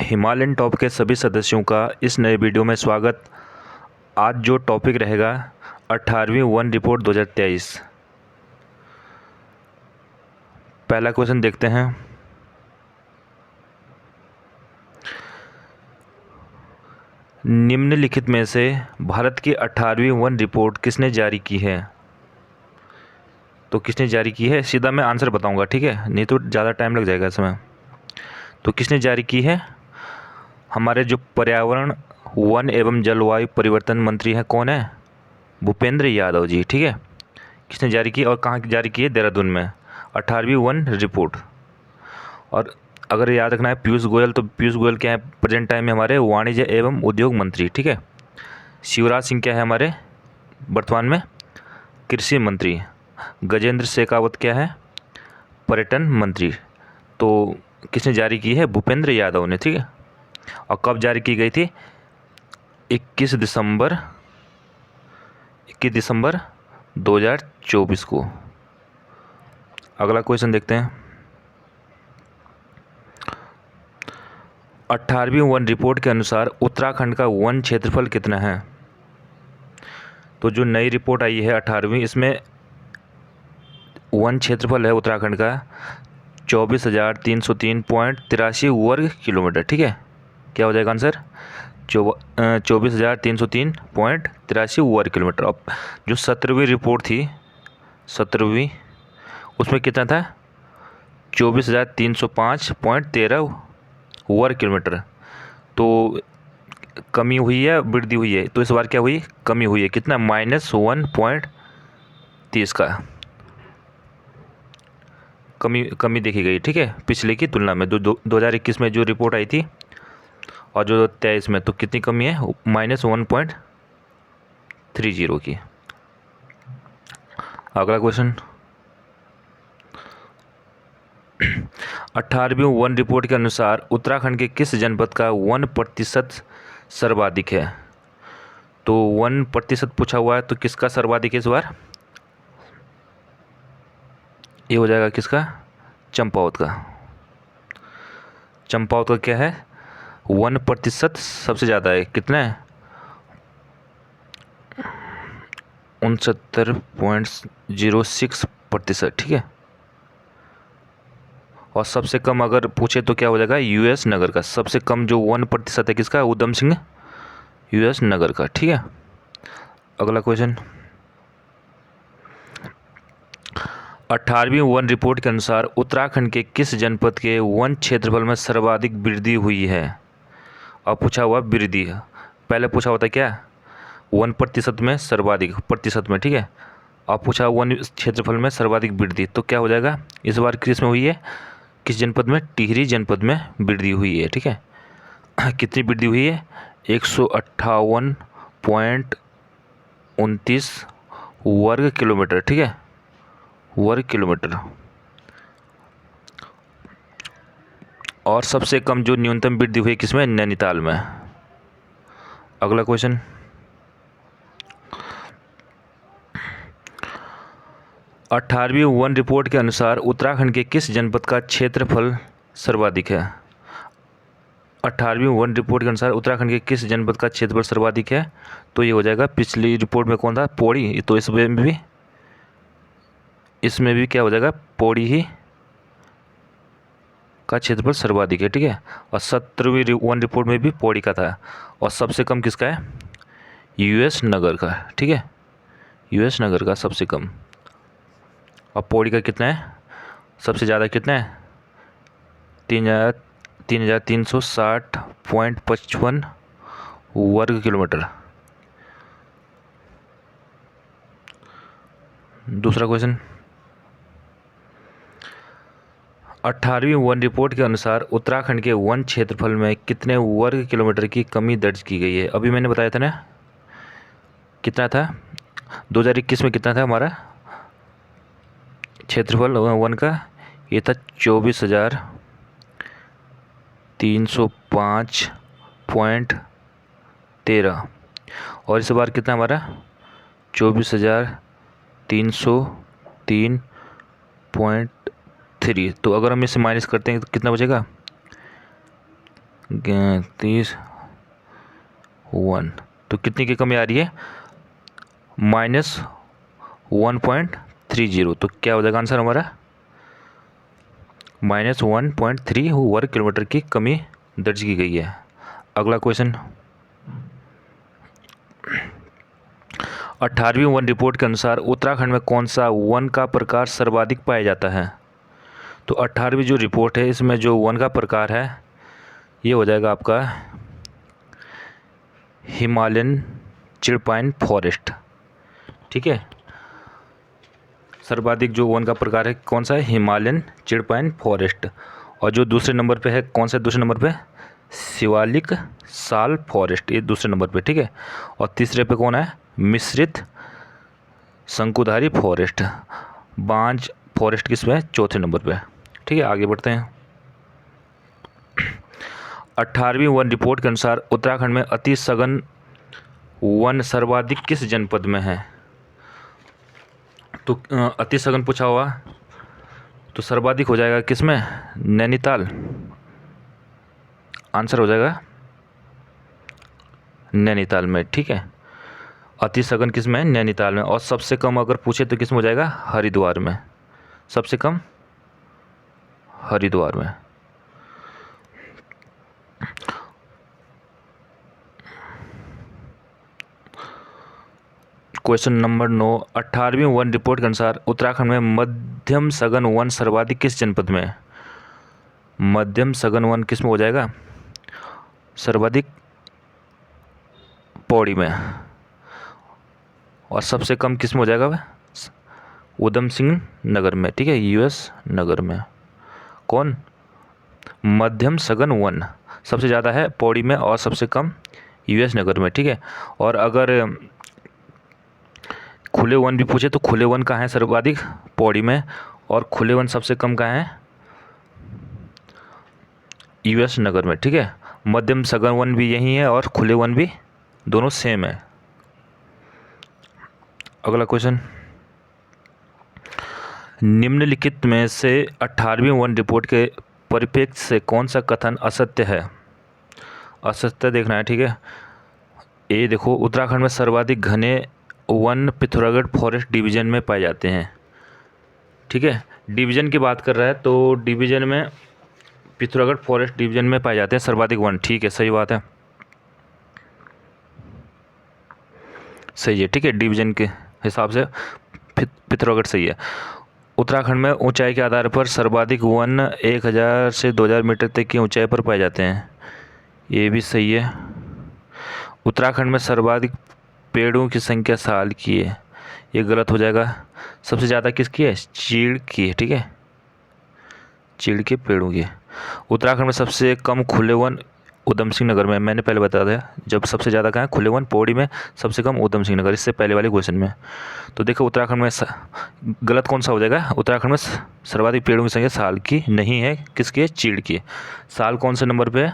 Himalayan top के सभी सदस्यों का इस नए वीडियो में स्वागत। आज जो टॉपिक रहेगा 18वीं वन रिपोर्ट 2023। पहला क्वेश्चन देखते हैं। निम्नलिखित में से भारत की 18वीं वन रिपोर्ट किसने जारी की है? तो किसने जारी की है, सीधा मैं आंसर बताऊंगा, ठीक है, नहीं तो ज़्यादा टाइम लग जाएगा इसमें। तो किसने जारी की है? हमारे जो पर्यावरण, वन एवं जलवायु परिवर्तन मंत्री हैं, कौन है? भूपेंद्र यादव जी, ठीक है। किसने जारी की और कहाँ जारी की है? देहरादून में 18वीं वन रिपोर्ट। और अगर याद रखना है पीयूष गोयल, तो पीयूष गोयल क्या है प्रेजेंट टाइम में? हमारे वाणिज्य एवं उद्योग मंत्री, ठीक है। शिवराज सिंह क्या है हमारे वर्तमान में? कृषि मंत्री। गजेंद्र शेखावत क्या है? पर्यटन मंत्री। तो किसने जारी की है? भूपेंद्र यादव ने, ठीक है। और कब जारी की गई थी? 21 दिसंबर 2024 को। अगला क्वेश्चन देखते हैं। 18वीं वन रिपोर्ट के अनुसार उत्तराखंड का वन क्षेत्रफल कितना है? तो जो नई रिपोर्ट आई है 18वीं, इसमें वन क्षेत्रफल है उत्तराखंड का 24,303.83 वर्ग किलोमीटर, ठीक है। क्या हो जाएगा आंसर? 24,303.83 वर्ग किलोमीटर। अब जो 17वीं रिपोर्ट थी, 17वीं, उसमें कितना था? 24,305.13 वर्ग किलोमीटर। तो कमी हुई है, वृद्धि हुई है? तो इस बार क्या हुई? कमी हुई है। कितना? -1.30 का कमी देखी गई, ठीक है, पिछले की तुलना में। 2021 में जो रिपोर्ट आई थी और जो 23 में, तो कितनी कमी है? -1.30 की। अगला क्वेश्चन। 18वीं वन रिपोर्ट के अनुसार उत्तराखंड के किस जनपद का 1% सर्वाधिक है? तो 1% पूछा हुआ है, तो किसका सर्वाधिक है इस बार? ये हो जाएगा किसका? चंपावत का। चंपावत का क्या है? 1% सबसे ज़्यादा है। कितना है? 69.06%, ठीक है। और सबसे कम अगर पूछे तो क्या हो जाएगा? यूएस नगर का। सबसे कम जो 1% है किसका? उधम सिंह यूएस नगर का, ठीक है। अगला क्वेश्चन। 18वीं वन रिपोर्ट के अनुसार उत्तराखंड के किस जनपद के वन क्षेत्रफल में सर्वाधिक वृद्धि हुई है? और पूछा हुआ वृद्धि, पहले पूछा होता क्या? 1% में सर्वाधिक, प्रतिशत में, ठीक है। और पूछा वन क्षेत्रफल में सर्वाधिक वृद्धि, तो क्या हो जाएगा इस बार? किस में हुई है? किस जनपद में? टिहरी जनपद में वृद्धि हुई है, ठीक है। कितनी वृद्धि हुई है? 158.29 वर्ग किलोमीटर, ठीक है, वर्ग किलोमीटर। और सबसे कम जो न्यूनतम वृद्धि हुई किसमें? नैनीताल में। अगला क्वेश्चन। 18वीं वन रिपोर्ट के अनुसार उत्तराखंड के किस जनपद का क्षेत्रफल सर्वाधिक है? 18वीं वन रिपोर्ट के अनुसार उत्तराखंड के किस जनपद का क्षेत्रफल सर्वाधिक है? तो ये हो जाएगा, पिछली रिपोर्ट में कौन था? पौड़ी। तो इसमें भी क्या हो जाएगा? पौड़ी ही का क्षेत्रफल सर्वाधिक है, ठीक है। और 17वीं वन रिपोर्ट में भी पौड़ी का था। और सबसे कम किसका है? यूएस नगर का, ठीक है, यूएस नगर का सबसे कम। और पौड़ी का कितना है? सबसे ज़्यादा कितना है? 3,360.55 वर्ग किलोमीटर। दूसरा क्वेश्चन। 18वीं वन रिपोर्ट के अनुसार उत्तराखंड के वन क्षेत्रफल में कितने वर्ग किलोमीटर की कमी दर्ज की गई है? अभी मैंने बताया था ना, कितना था 2021 में? कितना था हमारा क्षेत्रफल वन का? ये था 24,305.13। और इस बार कितना हमारा? 24,303.3। तो अगर हम इसे माइनस करते हैं तो कितना बचेगा? 31, तो कितनी की कमी आ रही है? -1.30। तो क्या हो जाएगा आंसर हमारा? -1.3 वर्ग किलोमीटर की कमी दर्ज की गई है। अगला क्वेश्चन, 18वीं वन रिपोर्ट के अनुसार उत्तराखंड में कौन सा वन का प्रकार सर्वाधिक पाया जाता है? तो 18वीं जो रिपोर्ट है इसमें जो वन का प्रकार है ये हो जाएगा आपका हिमालयन चिड़पाइन फॉरेस्ट। ठीक है, सर्वाधिक जो वन का प्रकार है कौन सा है? Himalayan chir pine forest. और जो दूसरे नंबर पे है कौन सा? दूसरे नंबर पे शिवालिक साल फॉरेस्ट, ये दूसरे नंबर पे। ठीक है, और तीसरे पे कौन है? मिश्रित शंकुधारी फॉरेस्ट। बांज फॉरेस्ट किस पे है? चौथे नंबर पे। ठीक है, आगे बढ़ते हैं। 18वीं वन रिपोर्ट के अनुसार उत्तराखंड में अति सघन वन सर्वाधिक किस जनपद में है? तो अति सघन पूछा हुआ तो सर्वाधिक हो जाएगा किस में? नैनीताल। आंसर हो जाएगा नैनीताल में। ठीक है, अति सघन किस में? नैनीताल में। और सबसे कम अगर पूछे तो किस में हो जाएगा? हरिद्वार में। सबसे कम हरिद्वार में। क्वेश्चन नंबर 9, 18वीं वन रिपोर्ट के अनुसार उत्तराखंड में मध्यम सघन वन सर्वाधिक किस जनपद में है? मध्यम सघन वन किस में हो जाएगा? सर्वाधिक पौड़ी में। और सबसे कम किस में हो जाएगा? उधम सिंह नगर में। ठीक है, यूएस नगर में। कौन? मध्यम सघन वन सबसे ज़्यादा है पौड़ी में और सबसे कम यूएस नगर में। ठीक है, और अगर खुले वन भी पूछे तो खुले वन कहाँ है सर्वाधिक? पौड़ी में। और खुले वन सबसे कम कहाँ है? यूएस नगर में। ठीक है, मध्यम सघन वन भी यही है और खुले वन भी, दोनों सेम है। अगला क्वेश्चन, निम्नलिखित में से 18वीं वन रिपोर्ट के परिप्रेक्ष्य से कौन सा कथन असत्य है? असत्य देखना है। ठीक है, ये देखो, उत्तराखंड में सर्वाधिक घने वन पिथौरागढ़ फॉरेस्ट डिवीजन में पाए जाते हैं। ठीक है, डिवीजन की बात कर रहा है तो डिवीजन में पिथौरागढ़ फॉरेस्ट डिवीजन में पाए जाते हैं सर्वाधिक वन। ठीक है, सही बात है, सही है। ठीक है, डिवीजन के हिसाब से पिथौरागढ़ सही है। उत्तराखंड में ऊंचाई के आधार पर सर्वाधिक वन 1000 से 2000 मीटर तक की ऊंचाई पर पाए जाते हैं। ये भी सही है। उत्तराखंड में सर्वाधिक पेड़ों की संख्या साल की है, ये गलत हो जाएगा। सबसे ज़्यादा किसकी है? चीड़ की है। ठीक है, चीड़ के पेड़ों की। उत्तराखंड में सबसे कम खुले वन उधम सिंह नगर में। मैंने पहले बता दिया, जब सबसे ज़्यादा कहाँ है? खुले वन पौड़ी में, सबसे कम उधम सिंह नगर, इससे पहले वाले क्वेश्चन में। तो देखो उत्तराखंड में गलत कौन सा हो जाएगा? उत्तराखंड में सर्वाधिक पेड़ों की संख्या साल की नहीं है, किसकी है? चीड़ की। साल कौन से नंबर पे है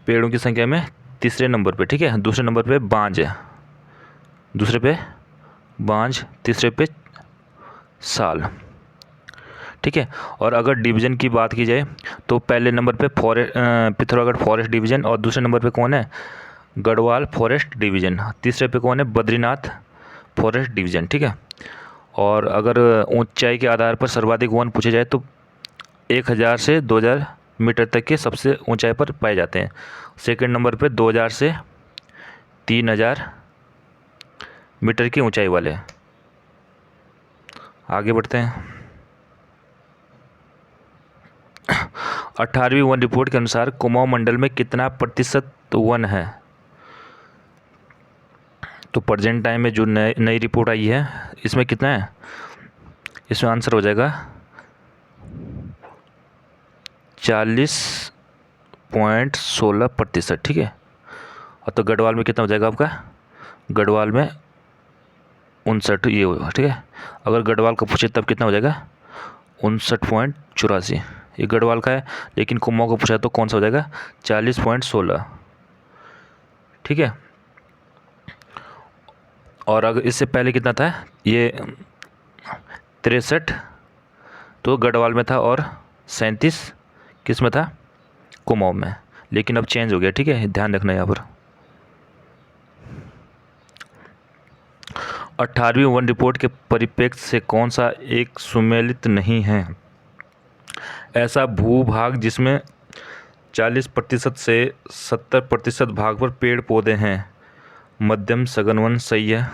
पेड़ों की संख्या में? तीसरे नंबर पे। ठीक है, दूसरे नंबर पे बांज है, दूसरे पे बांज, तीसरे पे साल। ठीक है, और अगर डिवीज़न की बात की जाए तो पहले नंबर पे पिथौरागढ़ फॉरेस्ट डिवीज़न, और दूसरे नंबर पे कौन है? Garhwal forest division. तीसरे पे कौन है? Badrinath forest division. ठीक है, और अगर ऊंचाई के आधार पर सर्वाधिक वन पूछे जाए तो 1000 से 2000 मीटर तक के सबसे ऊंचाई पर पाए जाते हैं। सेकंड नंबर पे 2000 से 3000 मीटर की ऊंचाई वाले। आगे बढ़ते हैं। 18वीं वन रिपोर्ट के अनुसार कुमाऊं मंडल में कितना प्रतिशत वन है? तो प्रेजेंट टाइम में जो नई रिपोर्ट आई है इसमें कितना है? इसमें आंसर हो जाएगा 40.16%। ठीक है, और तो गढ़वाल में कितना हो जाएगा आपका? गढ़वाल में 59 ये होगा। ठीक है, अगर गढ़वाल का पूछे तब कितना हो जाएगा? 59.84। ये गढ़वाल का है, लेकिन कुमाऊं का पूछा तो कौन सा हो जाएगा? 40.16। ठीक है, और अगर इससे पहले कितना था? ये 63 तो गढ़वाल में था, और 37 किस में था? कुमाऊं में। लेकिन अब चेंज हो गया, ठीक है, ध्यान रखना यहाँ पर। 18वीं वन रिपोर्ट के परिप्रेक्ष्य से कौन सा एक सुमेलित नहीं है? ऐसा भूभाग जिसमें 40% से 70% भाग पर पेड़ पौधे हैं। मध्यम सघन वन सही है,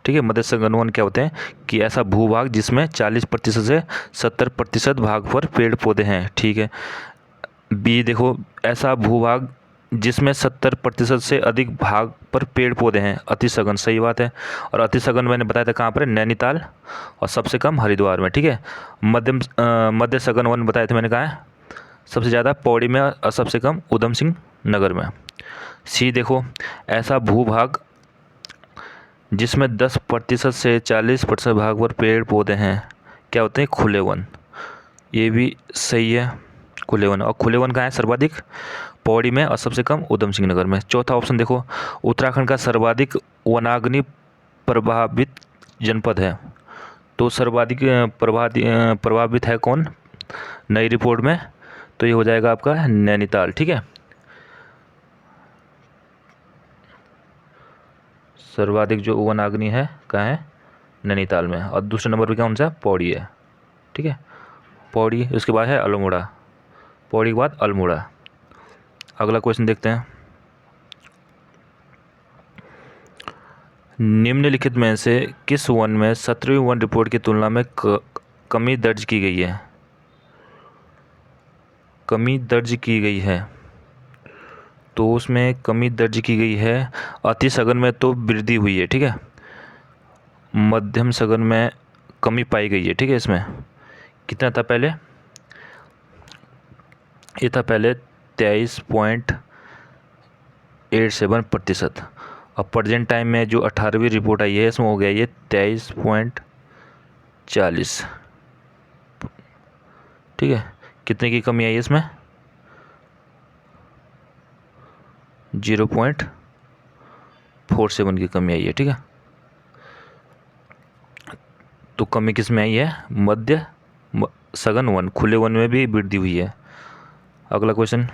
ठीक है। मध्यम सघन वन क्या होते हैं कि ऐसा भूभाग जिसमें 40% से 70% भाग पर पेड़ पौधे हैं, ठीक है। बी देखो, ऐसा भूभाग जिसमें 70% से अधिक भाग पर पेड़ पौधे हैं, अति सघन सही बात है। और अति सघन मैंने बताया था कहाँ पर है, नैनीताल, और सबसे कम हरिद्वार में, ठीक है। मध्य सघन वन बताए थे मैंने, कहाँ है सबसे ज़्यादा, पौड़ी में, और सबसे कम उधम सिंह नगर में। सी देखो, ऐसा भूभाग जिसमें 10% से 40% भाग पर पेड़ पौधे हैं, क्या होते हैं, खुले वन, ये भी सही है, खुले वन। और खुले वन कहाँ है सर्वाधिक, पौड़ी में, और सबसे कम उधम सिंह नगर में। चौथा ऑप्शन देखो, उत्तराखंड का सर्वाधिक वनाग्नि प्रभावित जनपद है, तो सर्वाधिक प्रभावित है कौन नई रिपोर्ट में, तो ये हो जाएगा आपका नैनीताल, ठीक है। सर्वाधिक जो वनाग्नि है कहाँ है, नैनीताल में। और दूसरे नंबर पर कौन सा, पौड़ी है, ठीक है, पौड़ी। उसके बाद है अल्मोड़ा, पौड़ी के बाद अल्मोड़ा। अगला क्वेश्चन देखते हैं। निम्नलिखित में से किस वन में 17वीं वन रिपोर्ट की तुलना में कमी दर्ज की गई है? कमी दर्ज की गई है, तो उसमें कमी दर्ज की गई है, अति सघन में तो वृद्धि हुई है, ठीक है। मध्यम सघन में कमी पाई गई है, ठीक है। इसमें कितना था पहले, ये था पहले 23.87%। और प्रेजेंट टाइम में जो 18वीं रिपोर्ट आई है इसमें हो गया ये 23.40, ठीक है। कितने की कमी आई है इसमें, 0.47 की कमी आई है, ठीक है। तो कमी किस में आई है, मध्य सघन वन, खुले वन में भी वृद्धि हुई है। अगला क्वेश्चन,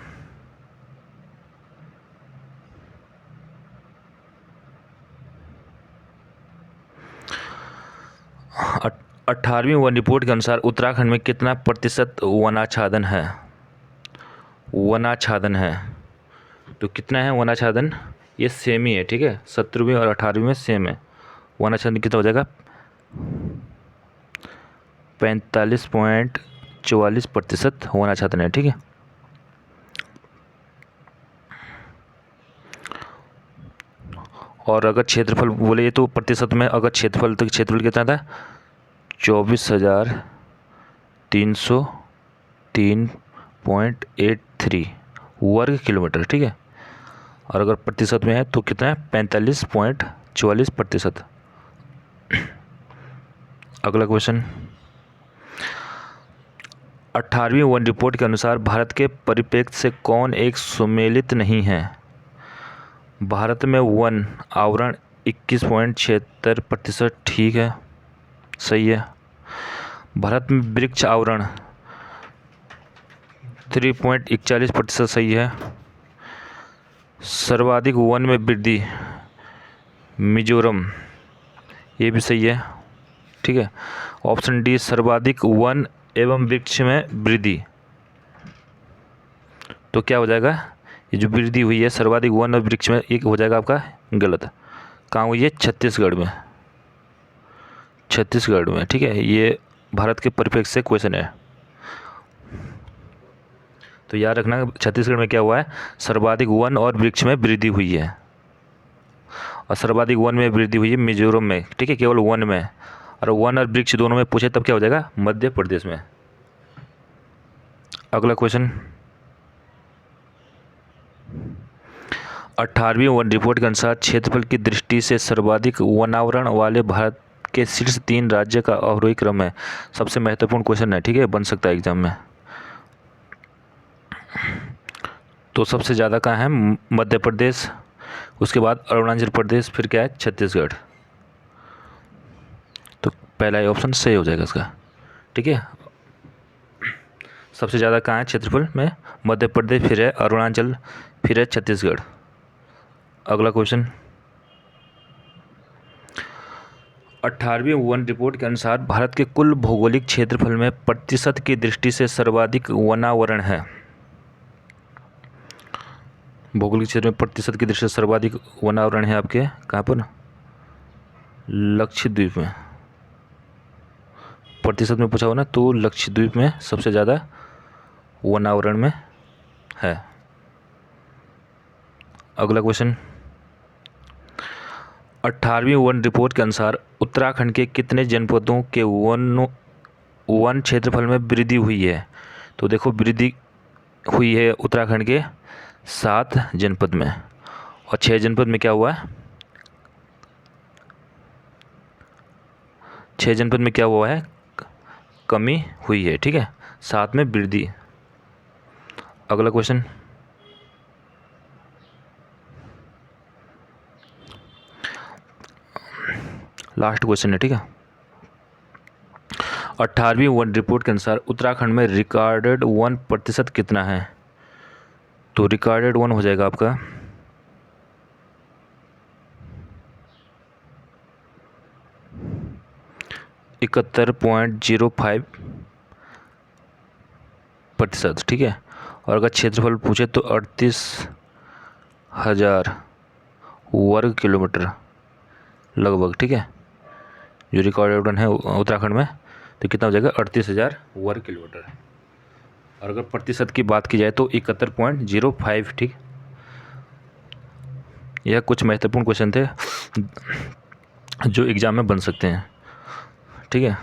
18वीं वन रिपोर्ट के अनुसार उत्तराखंड में कितना प्रतिशत वनाच्छादन है? वनाच्छादन है, तो कितना है वनाच्छादन, ये सेम ही है, ठीक है। 17वीं और 18वीं में सेम है। वनाच्छादन कितना हो जाएगा, 45.44% वनाच्छादन है, ठीक है। और अगर क्षेत्रफल बोले तो प्रतिशत में, अगर क्षेत्रफल, तो क्षेत्रफल कितना था, 24,303.83 वर्ग किलोमीटर, ठीक है। और अगर प्रतिशत में है तो कितना है, 45.44%। अगला क्वेश्चन, 18वीं वन रिपोर्ट के अनुसार भारत के परिप्रेक्ष्य से कौन एक सुमेलित नहीं है? भारत में वन आवरण 21.76%, ठीक है, सही है। भारत में वृक्ष आवरण 3.41%, सही है। सर्वाधिक वन में वृद्धि मिजोरम, ये भी सही है, ठीक है। ऑप्शन डी, सर्वाधिक वन एवं वृक्ष में वृद्धि, तो क्या हो जाएगा, ये जो वृद्धि हुई है सर्वाधिक वन और वृक्ष में, एक हो जाएगा आपका गलत। कहाँ हुई है, छत्तीसगढ़ में, छत्तीसगढ़ में, ठीक है। ये भारत के परिप्रेक्ष्य से क्वेश्चन है, तो याद रखना छत्तीसगढ़ में क्या हुआ है, सर्वाधिक वन और वृक्ष में वृद्धि हुई है। और सर्वाधिक वन में वृद्धि हुई है मिजोरम में, ठीक है, केवल वन में। और वन और वृक्ष दोनों में पूछे तब क्या हो जाएगा, मध्य प्रदेश में। अगला क्वेश्चन, 18वीं वन रिपोर्ट के अनुसार क्षेत्रफल की दृष्टि से सर्वाधिक वनावरण वाले भारत के शीर्ष 3 राज्य का अवरोही क्रम है। सबसे महत्वपूर्ण क्वेश्चन है, ठीक है, बन सकता है एग्जाम में। तो सबसे ज़्यादा कहाँ है, मध्य प्रदेश, उसके बाद अरुणाचल प्रदेश, फिर क्या है, छत्तीसगढ़। तो पहला ऑप्शन सही हो जाएगा इसका, ठीक है। सबसे ज़्यादा कहाँ है क्षेत्रफल में? मध्य प्रदेश, फिर है अरुणाचल, फिर है छत्तीसगढ़। अगला क्वेश्चन, 18वीं वन रिपोर्ट के अनुसार भारत के कुल भौगोलिक क्षेत्रफल में प्रतिशत की दृष्टि से सर्वाधिक वनावरण है। भौगोलिक क्षेत्र में प्रतिशत की दृष्टि से सर्वाधिक वनावरण है आपके कहाँ पर? लक्षद्वीप में। प्रतिशत में पूछा हो ना, तो लक्षद्वीप में सबसे ज़्यादा वनावरण में है। अगला क्वेश्चन, 18वीं वन रिपोर्ट के अनुसार उत्तराखंड के कितने जनपदों के वन क्षेत्रफल में वृद्धि हुई है? तो देखो, वृद्धि हुई है उत्तराखंड के 7 जनपद में, और 6 जनपद में क्या हुआ है? 6 जनपद में क्या हुआ है? कमी हुई है, ठीक है, 7 में वृद्धि। अगला क्वेश्चन, लास्ट क्वेश्चन है, ठीक है। 18वीं वन रिपोर्ट के अनुसार उत्तराखंड में रिकॉर्डेड वन प्रतिशत कितना है? तो रिकॉर्डेड वन हो जाएगा आपका 71.05%, ठीक है। और अगर क्षेत्रफल पूछे तो 38,000 वर्ग किलोमीटर लगभग, ठीक है। जो रिकॉर्डेड वन है उत्तराखंड में, तो कितना हो जाएगा? 38,000 वर्ग किलोमीटर। और अगर प्रतिशत की बात की जाए तो 71.05, ठीक। यह कुछ महत्वपूर्ण क्वेश्चन थे जो एग्ज़ाम में बन सकते हैं, ठीक है।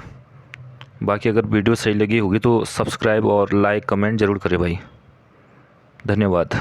बाकी अगर वीडियो सही लगी होगी तो सब्सक्राइब और लाइक कमेंट ज़रूर करें भाई। धन्यवाद।